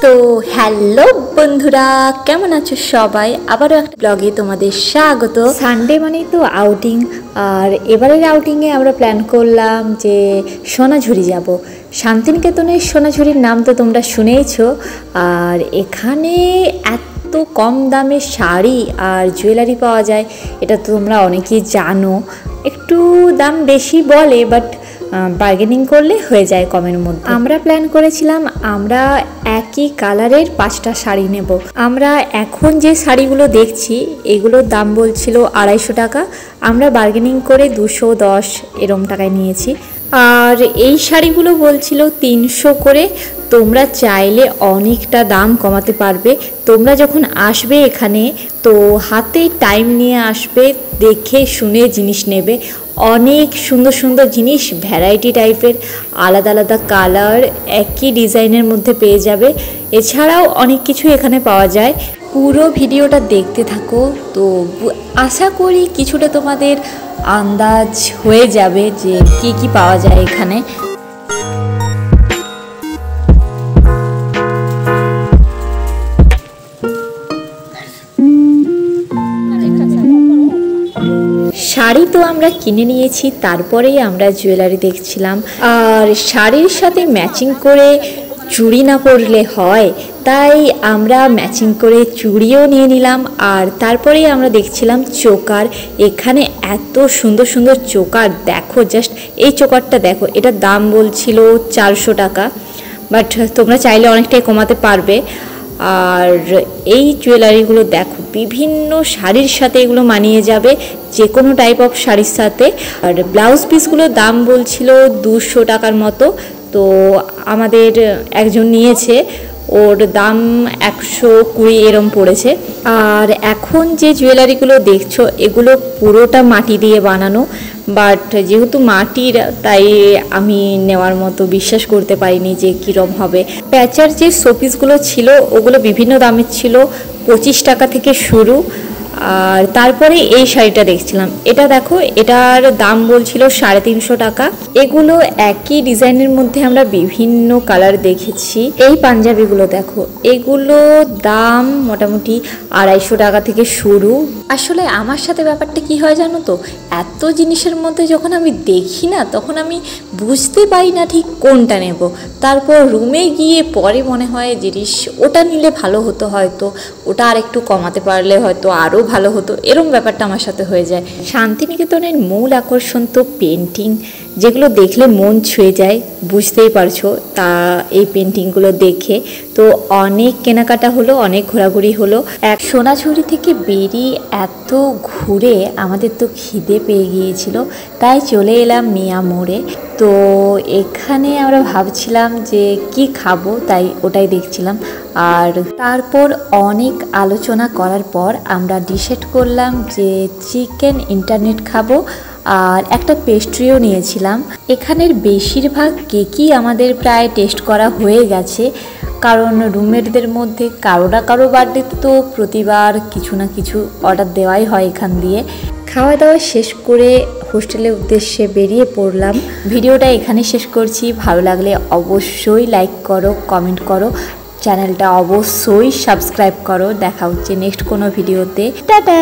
তো হ্যালো বন্ধুরা, কেমন আছো সবাই? আবারও একটা ব্লগে তোমাদের স্বাগত। সানডে মানেই তো আউটিং, আর এবারের আউটিংয়ে আমরা প্ল্যান করলাম যে সোনাঝুরি যাব। শান্তিনিকেতনের সোনাঝুরির নাম তো তোমরা শুনেইছো, আর এখানে এত কম দামে শাড়ি আর জুয়েলারি পাওয়া যায় এটা তো তোমরা অনেকেই জানো। একটু দাম বেশি বলে, বাট বার্গেনিং করলে হয়ে যায় কমের মধ্যে। আমরা প্ল্যান করেছিলাম আমরা একই কালারের 5টা শাড়ি নেব। আমরা এখন যে শাড়িগুলো দেখছি এগুলোর দাম বলছিল 250 টাকা, আমরা বার্গেনিং করে 210 এরম টাকায় নিয়েছি। আর এই শাড়িগুলো বলছিল 300 করে। তোমরা চাইলে অনেকটা দাম কমাতে পারবে। তোমরা যখন আসবে এখানে তো হাতে টাইম নিয়ে আসবে, দেখে শুনে জিনিস নেবে। অনেক সুন্দর সুন্দর জিনিস, ভ্যারাইটি টাইপের, আলাদা আলাদা কালার, একই ডিজাইনের মধ্যে পেয়ে যাবে। এছাড়াও অনেক কিছু এখানে পাওয়া যায়। পুরো ভিডিওটা দেখতে থাকো, তো আশা করি কিছুটা তোমাদের আন্দাজ হয়ে যাবে যে কি কি পাওয়া যায় এখানে। শাড়ি তো আমরা কিনে নিয়েছি, তারপরেই আমরা জুয়েলারি দেখছিলাম। আর শাড়ির সাথে ম্যাচিং করে চুড়ি না পরলে হয়, তাই আমরা ম্যাচিং করে চুড়িও নিয়ে নিলাম। আর তারপরেই আমরা দেখছিলাম চোকার। এখানে এত সুন্দর সুন্দর চোকার, দেখো জাস্ট এই চোকারটা দেখো, এটার দাম বলছিল 400 টাকা, বাট তোমরা চাইলে অনেকটাই কমাতে পারবে। আর এই জুয়েলারিগুলো দেখো, বিভিন্ন শাড়ির সাথে এগুলো মানিয়ে যাবে, যে কোনো টাইপ অফ শাড়ির সাথে। আর ব্লাউজ পিসগুলোর দাম বলছিল 200 টাকার মতো, তো আমাদের একজন নিয়েছে, ওর দাম 120 এরম পড়েছে। আর এখন যে জুয়েলারিগুলো দেখছো এগুলো পুরোটা মাটি দিয়ে বানানো, বাট যেহেতু মাটির তাই আমি নেওয়ার মতো বিশ্বাস করতে পারিনি যে কীরম হবে। প্যাচার যে শোপিসগুলো ছিল ওগুলো বিভিন্ন দামের ছিল, 25 টাকা থেকে শুরু। আর তারপরে এই শাড়িটা দেখছিলাম, এটা দেখো, এটার দাম বলছিল 350 টাকা। এগুলো একই ডিজাইনের মধ্যে আমরা বিভিন্ন কালার দেখেছি। এই পাঞ্জাবিগুলো দেখো, এগুলো দাম মোটামুটি 250 টাকা থেকে শুরু। আসলে আমার সাথে ব্যাপারটা কি হয় জানো তো, এত জিনিসের মধ্যে যখন আমি দেখি না তখন আমি বুঝতে পারি না ঠিক কোনটা নেব। তারপর রুমে গিয়ে পরে মনে হয় জিনিস ওটা নিলে ভালো হতো, হয়তো ওটা আর একটু কমাতে পারলে হয়তো আরও ভালো হতো, এরম ব্যাপারটা আমার সাথে হয়ে যায়। শান্তিনিকেতনের মূল আকর্ষণ তো পেন্টিং, যেগুলো দেখলে মন ছুঁয়ে যায়, বুঝতেই পারছো। তা এই পেন্টিংগুলো দেখে তো অনেক কেনাকাটা হলো, অনেক ঘোরাঘুরি হলো। সোনাঝুরি থেকে বেরিয়ে এত ঘুরে আমাদের তো খিদে পেয়ে গিয়েছিল, তাই চলে এলাম মিয়া মোড়ে। তো এখানে আমরা ভাবছিলাম যে কি খাবো, তাই ওটাই দেখছিলাম। আর তারপর অনেক আলোচনা করার পর আমরা ডিসাইড করলাম যে চিকেন ইন্টারনেট খাবো, আর একটা পেস্ট্রিও নিয়েছিলাম। এখানের বেশিরভাগ কেকই আমাদের প্রায় টেস্ট করা হয়ে গেছে, কারণ রুমমেটদের মধ্যে কারো না কারো বার্থডেতে তো প্রতিবার কিছু না কিছু অর্ডার দেওয়াই হয় এখান দিয়ে। খাওয়া দাওয়া শেষ করে হোস্টেলের উদ্দেশ্যে বেরিয়ে পড়লাম। ভিডিওটা এখানে শেষ করছি। ভালো লাগলে অবশ্যই লাইক করো, কমেন্ট করো, চ্যানেলটা অবশ্যই সাবস্ক্রাইব করো। দেখা হচ্ছে নেক্সট কোনো ভিডিওতে। টাটা।